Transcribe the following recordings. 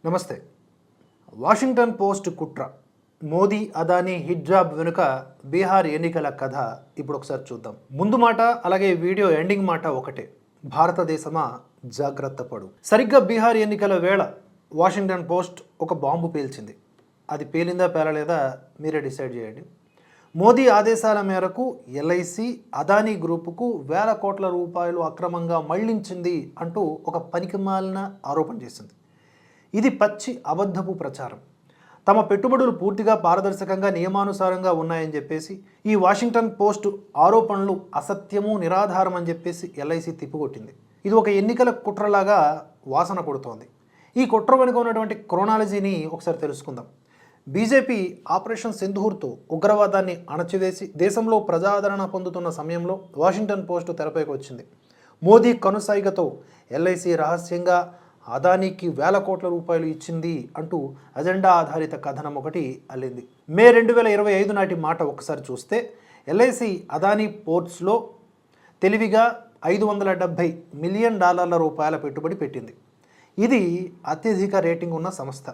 నమస్తే. Washington post కుట్ర, మోదీ అదానీ హిజాబ్ వెనుక బీహార్ ఎన్నికల కథ ఇప్పుడు ఒకసారి చూద్దాం. ముందు మాట అలాగే వీడియో ఎండింగ్ మాట ఒకటే. భారతదేశమా జాగ్రత్త పడు. సరిగ్గా బీహార్ ఎన్నికల వేళ వాషింగ్టన్ పోస్ట్ ఒక బాంబు పేల్చింది. అది పేలిందా పేలలేదా మీరే డిసైడ్ చేయండి. మోదీ ఆదేశాల మేరకు ఎల్ఐసి అదానీ గ్రూపుకు వేల కోట్ల రూపాయలు అక్రమంగా మళ్లించింది అంటూ ఒక పనికిమాలిన ఆరోపణ చేసింది. ఇది పచ్చి అబద్ధపు ప్రచారం. తమ పెట్టుబడులు పూర్తిగా పారదర్శకంగా నియమానుసారంగా ఉన్నాయని చెప్పేసి ఈ వాషింగ్టన్ పోస్ట్ ఆరోపణలు అసత్యము నిరాధారం అని చెప్పేసి ఎల్ఐసి తిప్పికొట్టింది. ఇది ఒక ఎన్నికల కుట్రలాగా వాసన కొడుతోంది. ఈ కుట్ర వెనుక ఉన్నటువంటి క్రోనాలజీని ఒకసారి తెలుసుకుందాం. బీజేపీ ఆపరేషన్ సింధూర్తో ఉగ్రవాదాన్ని అణచివేసి దేశంలో ప్రజాదరణ పొందుతున్న సమయంలో వాషింగ్టన్ పోస్ట్ తెరపైకి వచ్చింది. మోదీ కనుసైగతో ఎల్ఐసి రహస్యంగా అదానీకి వేల కోట్ల రూపాయలు ఇచ్చింది అంటూ అజెండా ఆధారిత కథనం ఒకటి అల్లింది. మే 2025 నాటి మాట ఒకసారి చూస్తే ఎల్ఐసి అదానీ పోర్ట్స్లో తెలివిగా $570 మిలియన్ రూపాయల పెట్టుబడి పెట్టింది. ఇది అత్యధిక రేటింగ్ ఉన్న సంస్థ.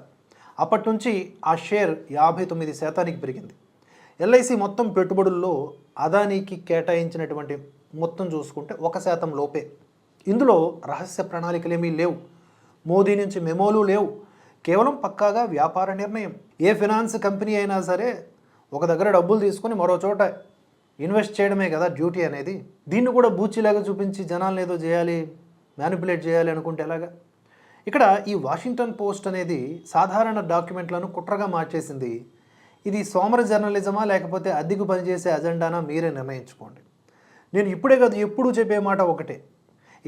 అప్పటి నుంచి ఆ షేర్ 59% పెరిగింది. ఎల్ఐసి మొత్తం పెట్టుబడుల్లో అదానీకి కేటాయించినటువంటి మొత్తం చూసుకుంటే 1% లోపే. ఇందులో రహస్య ప్రణాళికలేమీ లేవు, మోదీ నుంచి మెమోలు లేవు, కేవలం పక్కాగా వ్యాపార నిర్ణయం. ఏ ఫినాన్స్ కంపెనీ అయినా సరే ఒక దగ్గర డబ్బులు తీసుకొని మరో చోట ఇన్వెస్ట్ చేయడమే కదా డ్యూటీ అనేది. దీన్ని కూడా బూచిలాగా చూపించి జనాలను ఏదో చేయాలి, మ్యానిపులేట్ చేయాలి అనుకుంటే ఎలాగా? ఇక్కడ ఈ వాషింగ్టన్ పోస్ట్ అనేది సాధారణ డాక్యుమెంట్లను కుట్రగా మార్చేసింది. ఇది సోమర జర్నలిజమా లేకపోతే అద్దెకు పనిచేసే అజెండానా మీరే నిర్ణయించుకోండి. నేను ఇప్పుడే కాదు ఎప్పుడూ చెప్పే మాట ఒకటే.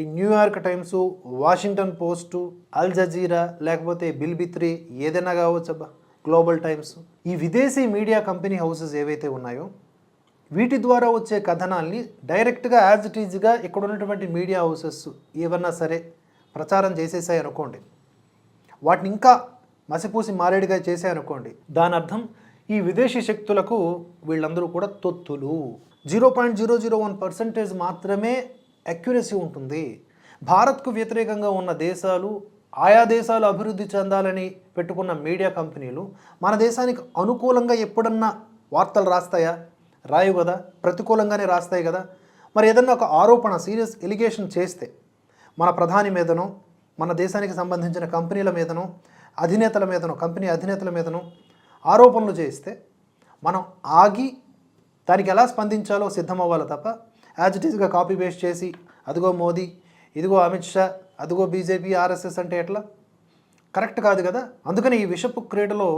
ఈ New York Times, Washington Post, Al Jazeera లేకపోతే బిల్బిత్రి ఏదైనా కావచ్చబ్బా, గ్లోబల్ టైమ్స్, ఈ విదేశీ మీడియా కంపెనీ హౌసెస్ ఏవైతే ఉన్నాయో వీటి ద్వారా వచ్చే కథనాల్ని డైరెక్ట్గా యాజ్ ఇట్ ఈజ్గా ఇక్కడ ఉన్నటువంటి మీడియా హౌసెస్ ఏమన్నా సరే ప్రచారం చేసేసాయి అనుకోండి, వాటిని ఇంకా మసిపూసి మారేడుగా చేసాయి అనుకోండి, దాని అర్థం ఈ విదేశీ శక్తులకు వీళ్ళందరూ కూడా తొత్తులు. 0.001% మాత్రమే అక్యురసీ ఉంటుంది. భారత్కు వ్యతిరేకంగా ఉన్న దేశాలు, ఆయా దేశాలు అభివృద్ధి చెందాలని పెట్టుకున్న మీడియా కంపెనీలు మన దేశానికి అనుకూలంగా ఎప్పుడన్నా వార్తలు రాస్తాయా? రాయవు కదా, ప్రతికూలంగానే రాస్తాయి కదా. మరి ఏదన్నా ఒక ఆరోపణ, సీరియస్ ఎలిగేషన్ చేస్తే మన ప్రధాని మీదనో, మన దేశానికి సంబంధించిన కంపెనీల మీదనో, అధినేతల మీదనో, కంపెనీ అధినేతల మీదనో ఆరోపణలు చేస్తే మనం ఆగి దానికి ఎలా స్పందించాలో సిద్ధమవ్వాలి తప్ప యాజ్ ఇట్ ఈస్గా కాపీ పేస్ట్ చేసి అదిగో మోదీ, ఇదిగో అమిత్ షా, అదిగో బీజేపీ, ఆర్ఎస్ఎస్ అంటే ఎట్లా? కరెక్ట్ కాదు కదా. అందుకని ఈ విషపు క్రీడలో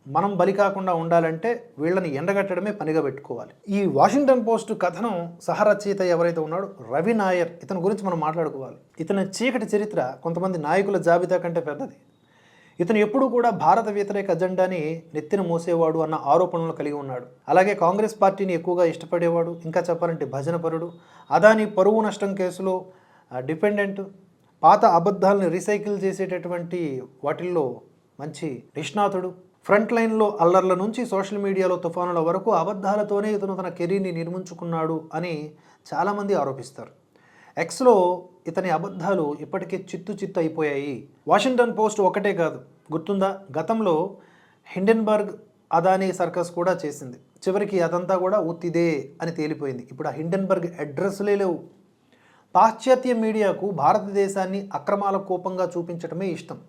మనం బలి కాకుండా ఉండాలంటే వీళ్ళని ఎండగట్టడమే పనిగా పెట్టుకోవాలి. ఈ వాషింగ్టన్ పోస్ట్ కథనం సహరచయిత ఎవరైతే ఉన్నాడో రవి నాయర్, ఇతని గురించి మనం మాట్లాడుకోవాలి. ఇతని చీకటి చరిత్ర కొంతమంది నాయకుల జాబితా కంటే పెద్దది. ఇతను ఎప్పుడూ కూడా భారత వ్యతిరేక అజెండాని నెత్తిన మోసేవాడు అన్న ఆరోపణలు కలిగి ఉన్నాడు. అలాగే కాంగ్రెస్ పార్టీని ఎక్కువగా ఇష్టపడేవాడు, ఇంకా చెప్పాలంటే భజనపరుడు. అదానీ పరువు నష్టం కేసులో డిపెండెంట్, పాత అబద్ధాలను రీసైకిల్ చేసేటటువంటి వాటిల్లో మంచి నిష్ణాతుడు. ఫ్రంట్ లైన్లో అల్లర్ల నుంచి సోషల్ మీడియాలో తుఫానుల వరకు అబద్ధాలతోనే ఇతను తన కెరీర్ని నిర్మించుకున్నాడు అని చాలామంది ఆరోపిస్తారు. ఎక్స్లో ఇతని అబద్ధాలు ఇప్పటికే చిత్తు అయిపోయాయి. వాషింగ్టన్ పోస్ట్ ఒకటే కాదు, గుర్తుందా, గతంలో హిండెన్బర్గ్ అదానీ సర్కస్ కూడా చేసింది. చివరికి అదంతా కూడా ఉత్తిదే అని తేలిపోయింది. ఇప్పుడు ఆ హిండెన్బర్గ్ అడ్రస్లే లేవు. పాశ్చాత్య మీడియాకు భారతదేశాన్ని అక్రమాల కోపంగా చూపించడమే ఇష్టం.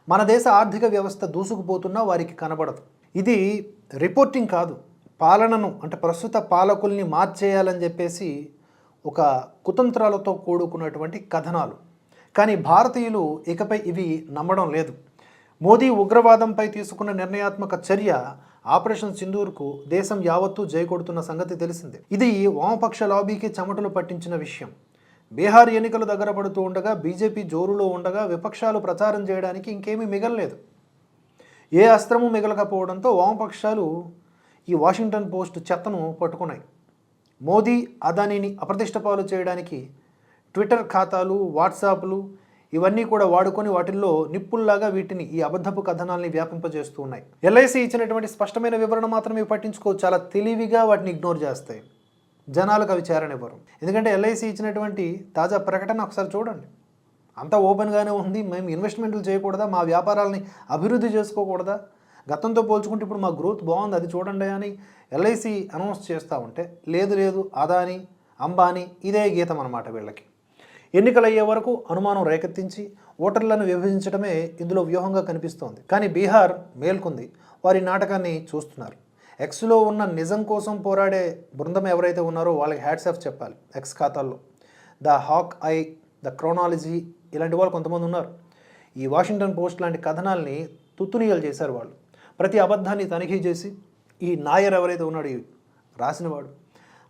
మన దేశ ఆర్థిక వ్యవస్థ దూసుకుపోతున్నా వారికి కనబడదు. ఇది రిపోర్టింగ్ కాదు, పాలనను అంటే ప్రస్తుత పాలకుల్ని మార్చేయాలని చెప్పేసి ఒక కుతంత్రాలతో కూడుకున్నటువంటి కథనాలు. కానీ భారతీయులు ఇకపై ఇవి నమ్మడం లేదు. మోదీ ఉగ్రవాదంపై తీసుకున్న నిర్ణయాత్మక చర్య ఆపరేషన్ సింధూర్కు దేశం యావత్తూ జైకొడుతున్న సంగతి తెలిసిందే. ఇది వామపక్ష లాబీకి చెమటలు పట్టించిన విషయం. బీహార్ ఎన్నికలు దగ్గర పడుతూ ఉండగా, బీజేపీ జోరులో ఉండగా విపక్షాలు ప్రచారం చేయడానికి ఇంకేమీ మిగలలేదు. ఏ అస్త్రము మిగలకపోవడంతో వామపక్షాలు ఈ వాషింగ్టన్ పోస్ట్ చెత్తను పట్టుకున్నాయి. మోదీ అదానీని అప్రతిష్టపాలు చేయడానికి ట్విట్టర్ ఖాతాలు, వాట్సాప్లు ఇవన్నీ కూడా వాడుకొని వాటిల్లో నిప్పుల్లాగా వీటిని, ఈ అబద్ధపు కథనాల్ని వ్యాపింపజేస్తూ ఉన్నాయి. ఎల్ఐసి ఇచ్చినటువంటి స్పష్టమైన వివరణ మాత్రమే పట్టించుకో, చాలా తెలివిగా వాటిని ఇగ్నోర్ చేస్తాయి. జనాలకు అవి చేరనివ్వరు. ఎందుకంటే ఎల్ఐసి ఇచ్చినటువంటి తాజా ప్రకటన ఒకసారి చూడండి. అంతా ఓపెన్గానే ఉంది, మేము ఇన్వెస్ట్మెంట్లు చేయకూడదా, మా వ్యాపారాలని అభివృద్ధి చేసుకోకూడదా, గతంతో పోల్చుకుంటే ఇప్పుడు మా గ్రోత్ బాగుంది అది చూడండి అని ఎల్ఐసి అనౌన్స్ చేస్తూ ఉంటే లేదు లేదు అదాని అంబానీ ఇదే గీతం అన్నమాట వీళ్ళకి. ఎన్నికలు అయ్యే వరకు అనుమానం రేకెత్తించి ఓటర్లను విభజించడమే ఇందులో వ్యూహంగా కనిపిస్తోంది. కానీ బీహార్ మేల్కొంది, వారి నాటకాన్ని చూస్తున్నారు. ఎక్స్లో ఉన్న నిజం కోసం పోరాడే బృందం ఎవరైతే ఉన్నారో వాళ్ళకి హ్యాట్స్ ఆఫ్ చెప్పాలి. ఎక్స్ ఖాతాల్లో the Hawk Eye, the Chronology ఇలాంటి వాళ్ళు కొంతమంది ఉన్నారు. ఈ వాషింగ్టన్ పోస్ట్ లాంటి కథనాల్ని తుత్తునీయలు చేశారు వాళ్ళు. ప్రతి అబద్ధాన్ని తనిఖీ చేసి ఈ నాయర్ ఎవరైతే ఉన్నాడో రాసినవాడు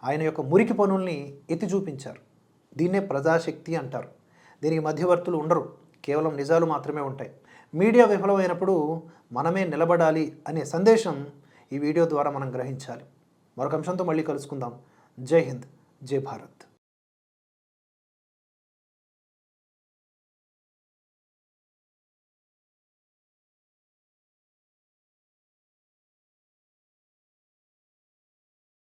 ఆయన యొక్క మురికి పనుల్ని ఎత్తి చూపించారు. దీన్నే ప్రజాశక్తి అంటారు. దీనికి మధ్యవర్తులు ఉండరు, కేవలం నిజాలు మాత్రమే ఉంటాయి. మీడియా విఫలమైనప్పుడు మనమే నిలబడాలి అనే సందేశం ఈ వీడియో ద్వారా మనం గ్రహించాలి. మరొక అంశంతో మళ్ళీ కలుసుకుందాం. జై హింద్, జై భారత్.